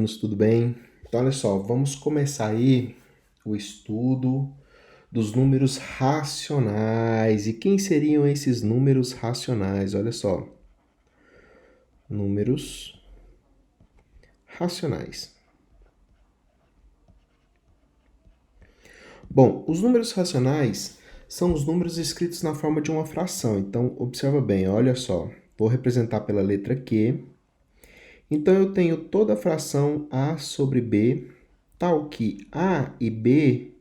meninos, tudo bem? Então, olha só, vamos começar aí o estudo dos números racionais. E quem seriam esses números racionais? Olha só, números racionais. Bom, os números racionais são os números escritos na forma de uma fração. Então, observa bem, olha só, vou representar pela letra Q. Então, eu tenho toda a fração A sobre B, tal que A e B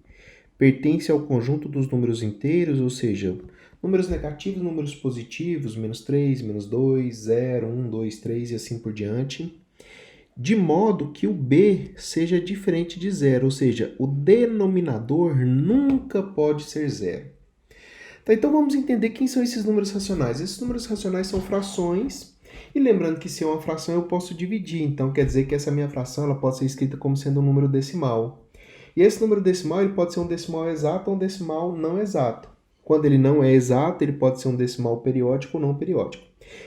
pertence ao conjunto dos números inteiros, ou seja, números negativos, números positivos, menos 3, menos 2, 0, 1, 2, 3 e assim por diante, de modo que o B seja diferente de zero, ou seja, o denominador nunca pode ser zero. Tá, então vamos entender quem são esses números racionais. Esses números racionais são frações, e lembrando que se é uma fração eu posso dividir, então quer dizer que essa minha fração ela pode ser escrita como sendo um número decimal. E esse número decimal ele pode ser um decimal exato ou um decimal não exato. Quando ele não é exato, ele pode ser um decimal periódico ou não periódico.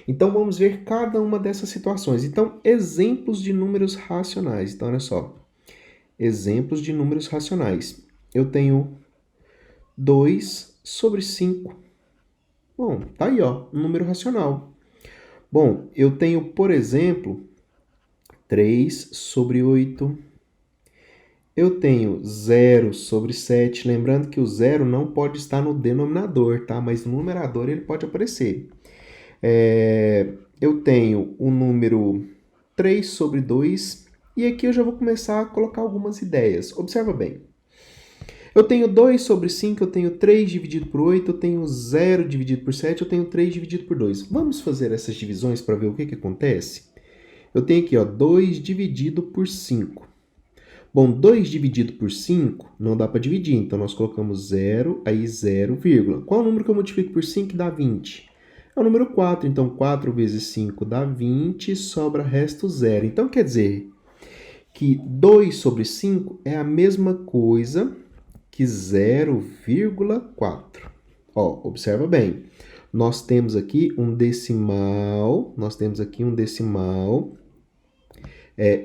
Então, vamos ver cada uma dessas situações. Então, exemplos de números racionais. Então, olha só. Exemplos de números racionais. Eu tenho 2 sobre 5. Bom, tá aí, ó, um número racional. Bom, eu tenho, por exemplo, 3 sobre 8. Eu tenho 0 sobre 7, lembrando que o zero não pode estar no denominador, tá? Mas no numerador ele pode aparecer. Eu tenho o número 3 sobre 2, e aqui eu já vou começar a colocar algumas ideias. Observa bem. Eu tenho 2 sobre 5, eu tenho 3 dividido por 8, eu tenho 0 dividido por 7, eu tenho 3 dividido por 2. Vamos fazer essas divisões para ver o que acontece? Eu tenho aqui, ó, 2 dividido por 5. Bom, 2 dividido por 5 não dá para dividir, então nós colocamos 0, aí 0, vírgula. Qual é o número que eu multiplico por 5 que dá 20? É o número 4, então 4 vezes 5 dá 20, sobra resto 0. Então quer dizer que 2 sobre 5 é a mesma coisa que 0,4. Ó, observa bem, nós temos aqui um decimal,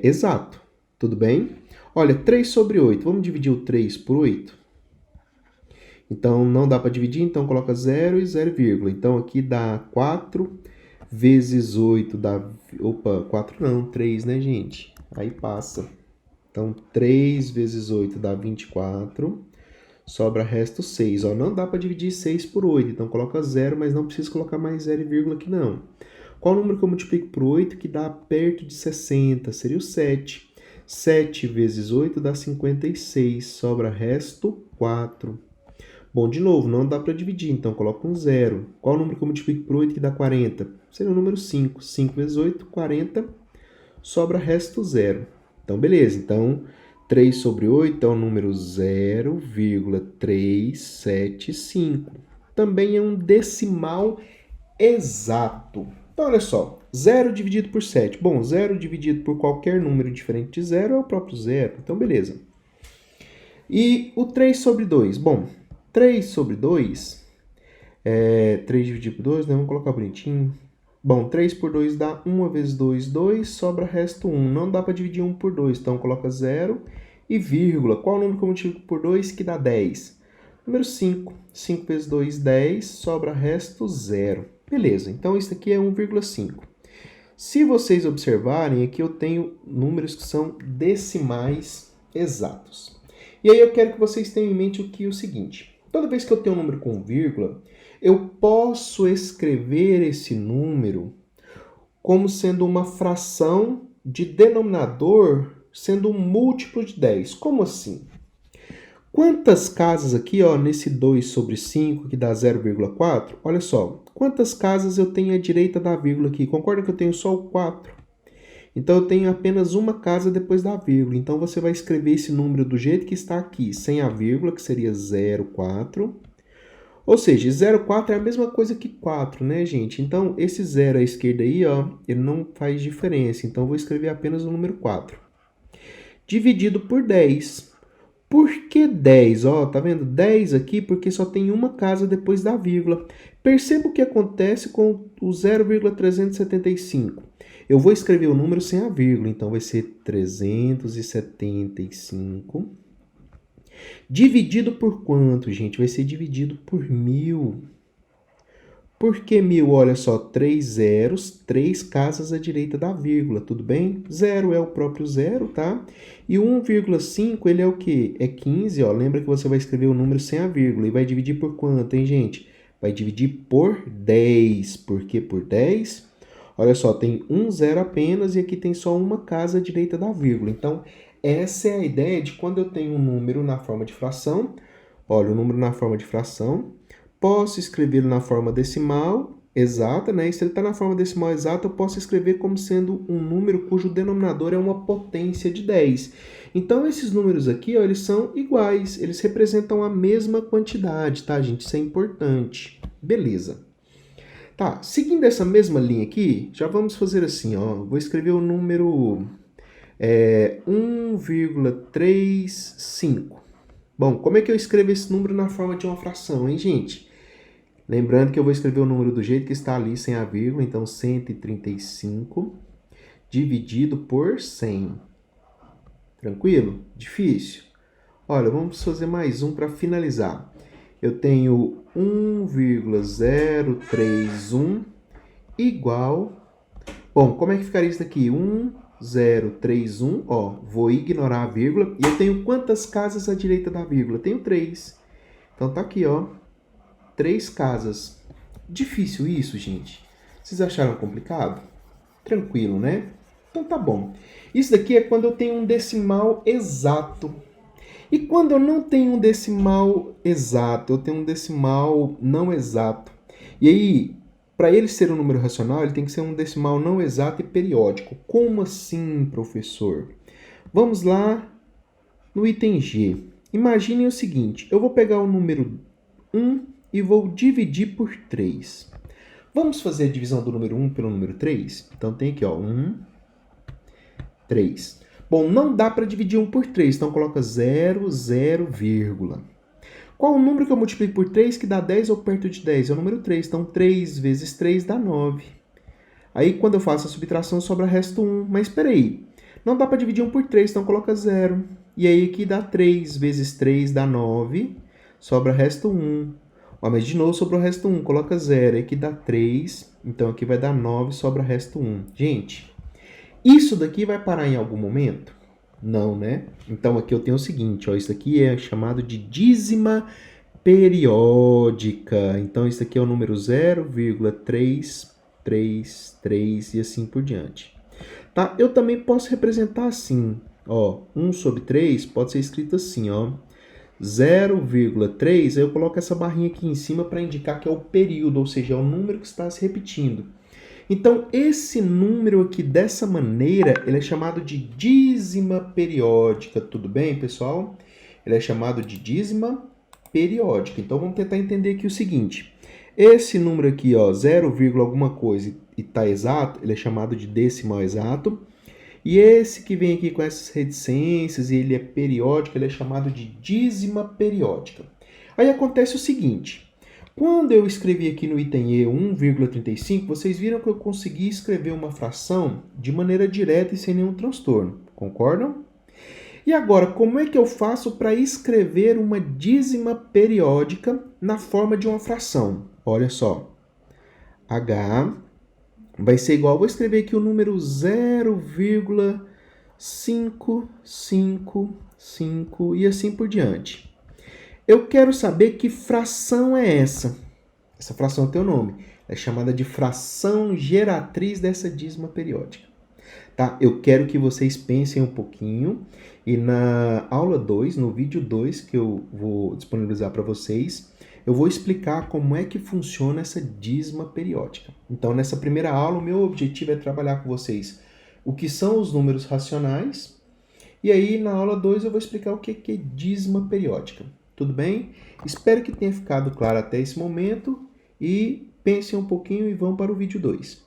exato, tudo bem? Olha, 3 sobre 8. Vamos dividir o 3 por 8? Então, não dá para dividir, então coloca 0 e 0, vírgula. Então, aqui dá 4 vezes 8 dá... Opa, 4 não, 3, né, gente? Aí passa. Então, 3 vezes 8 dá 24. Sobra resto 6. Ó, não dá para dividir 6 por 8, então coloca 0, mas não precisa colocar mais 0, vírgula aqui não. Qual o número que eu multiplico por 8 que dá perto de 60? Seria o 7. 7 vezes 8 dá 56, sobra resto 4. Bom, de novo, não dá para dividir, então coloca um 0. Qual o número que eu multiplico por 8 que dá 40? Seria o número 5. 5 vezes 8, 40, sobra resto 0. Então, beleza. Então, 3 sobre 8 é o número 0,375. Também é um decimal exato. Então, olha só, 0 dividido por 7. Bom, 0 dividido por qualquer número diferente de 0 é o próprio zero. Então, beleza. E o 3 sobre 2? Bom, 3 sobre 2, 3 dividido por 2, né? Vamos colocar bonitinho. Bom, 3 por 2 dá 1 vezes 2, 2, sobra resto 1. Não dá para dividir 1 por 2, então coloca 0 e vírgula. Qual o número que eu multiplico por 2 que dá 10? Número 5. 5 vezes 2, 10, sobra resto 0. Beleza, então isso aqui é 1,5. Se vocês observarem, aqui eu tenho números que são decimais exatos. E aí eu quero que vocês tenham em mente o seguinte. Toda vez que eu tenho um número com vírgula, eu posso escrever esse número como sendo uma fração de denominador sendo um múltiplo de 10. Como assim? Quantas casas aqui, ó, nesse 2 sobre 5, que dá 0,4? Olha só, quantas casas eu tenho à direita da vírgula aqui? Concorda que eu tenho só o 4? Então, eu tenho apenas uma casa depois da vírgula. Então, você vai escrever esse número do jeito que está aqui, sem a vírgula, que seria 0,4. Ou seja, 0,4 é a mesma coisa que 4, né, gente? Então, esse 0 à esquerda aí, ó, ele não faz diferença. Então, eu vou escrever apenas o número 4. Dividido por 10. Por que 10? Ó, tá vendo? 10 aqui porque só tem uma casa depois da vírgula. Perceba o que acontece com o 0,375. Eu vou escrever o número sem a vírgula, então vai ser 375. Dividido por quanto, gente? Vai ser dividido por 1.000. Por que 1.000? Olha só, 3 zeros, 3 casas à direita da vírgula, tudo bem? Zero é o próprio zero, tá? E 1,5, ele é o quê? É 15, ó. Lembra que você vai escrever o número sem a vírgula e vai dividir por quanto, hein, gente? Vai dividir por 10. Por que por 10? Olha só, tem um zero apenas e aqui tem só uma casa à direita da vírgula. Então, essa é a ideia de quando eu tenho um número na forma de fração. Olha, o número na forma de fração. Posso escrevê-lo na forma decimal exata, né? E se ele está na forma decimal exata, eu posso escrever como sendo um número cujo denominador é uma potência de 10. Então, esses números aqui, ó, eles são iguais, eles representam a mesma quantidade, tá, gente? Isso é importante. Beleza. Tá, seguindo essa mesma linha aqui, já vamos fazer assim, ó. Vou escrever o número 1,35. Bom, como é que eu escrevo esse número na forma de uma fração, hein, gente? Lembrando que eu vou escrever o número do jeito que está ali, sem a vírgula, então 135 dividido por 100. Tranquilo? Difícil? Olha, vamos fazer mais um para finalizar. Eu tenho 1,031 igual... Bom, como é que ficaria isso daqui? 1,031, ó, vou ignorar a vírgula. E eu tenho quantas casas à direita da vírgula? Tenho 3. Então tá aqui, ó. 3 casas. Difícil isso, gente? Vocês acharam complicado? Tranquilo, né? Então tá bom. Isso daqui é quando eu tenho um decimal exato. E quando eu não tenho um decimal exato, eu tenho um decimal não exato. E aí, para ele ser um número racional, ele tem que ser um decimal não exato e periódico. Como assim, professor? Vamos lá no item G. Imaginem o seguinte, eu vou pegar o número 1 e vou dividir por 3. Vamos fazer a divisão do número 1 pelo número 3? Então tem aqui, ó, 1, 3. Bom, não dá para dividir 1 por 3, então coloca 0, 0, vírgula. Qual o número que eu multiplico por 3 que dá 10 ou perto de 10? É o número 3, então 3 vezes 3 dá 9. Aí quando eu faço a subtração sobra resto 1, mas espera aí. Não dá para dividir 1 por 3, então coloca 0. E aí aqui dá 3 vezes 3 dá 9, sobra resto 1. Ó, mas de novo sobrou resto 1, coloca 0, aqui dá 3, então aqui vai dar 9, sobra resto 1. Gente, isso daqui vai parar em algum momento? Não, né? Então aqui eu tenho o seguinte, ó, isso aqui é chamado de dízima periódica. Então isso aqui é o número 0,333 e assim por diante. Tá? Eu também posso representar assim, ó, 1 sobre 3 pode ser escrito assim, ó. 0,3, aí eu coloco essa barrinha aqui em cima para indicar que é o período, ou seja, é o número que está se repetindo. Então, esse número aqui, dessa maneira, ele é chamado de dízima periódica. Tudo bem, pessoal? Ele é chamado de dízima periódica. Então, vamos tentar entender aqui o seguinte. Esse número aqui, ó, 0, alguma coisa e está exato, ele é chamado de decimal exato. E esse que vem aqui com essas reticências e ele é periódico, ele é chamado de dízima periódica. Aí acontece o seguinte, quando eu escrevi aqui no item E 1,35, vocês viram que eu consegui escrever uma fração de maneira direta e sem nenhum transtorno, concordam? E agora, como é que eu faço para escrever uma dízima periódica na forma de uma fração? Olha só, H vai ser igual, vou escrever aqui o número 0,555 e assim por diante. Eu quero saber que fração é essa. Essa fração tem o nome. É chamada de fração geratriz dessa dízima periódica. Tá? Eu quero que vocês pensem um pouquinho e na aula 2, no vídeo 2 que eu vou disponibilizar para vocês, eu vou explicar como é que funciona essa dízima periódica. Então, nessa primeira aula, o meu objetivo é trabalhar com vocês o que são os números racionais. E aí, na aula 2, eu vou explicar o que é dízima periódica. Tudo bem? Espero que tenha ficado claro até esse momento. E pensem um pouquinho e vão para o vídeo 2.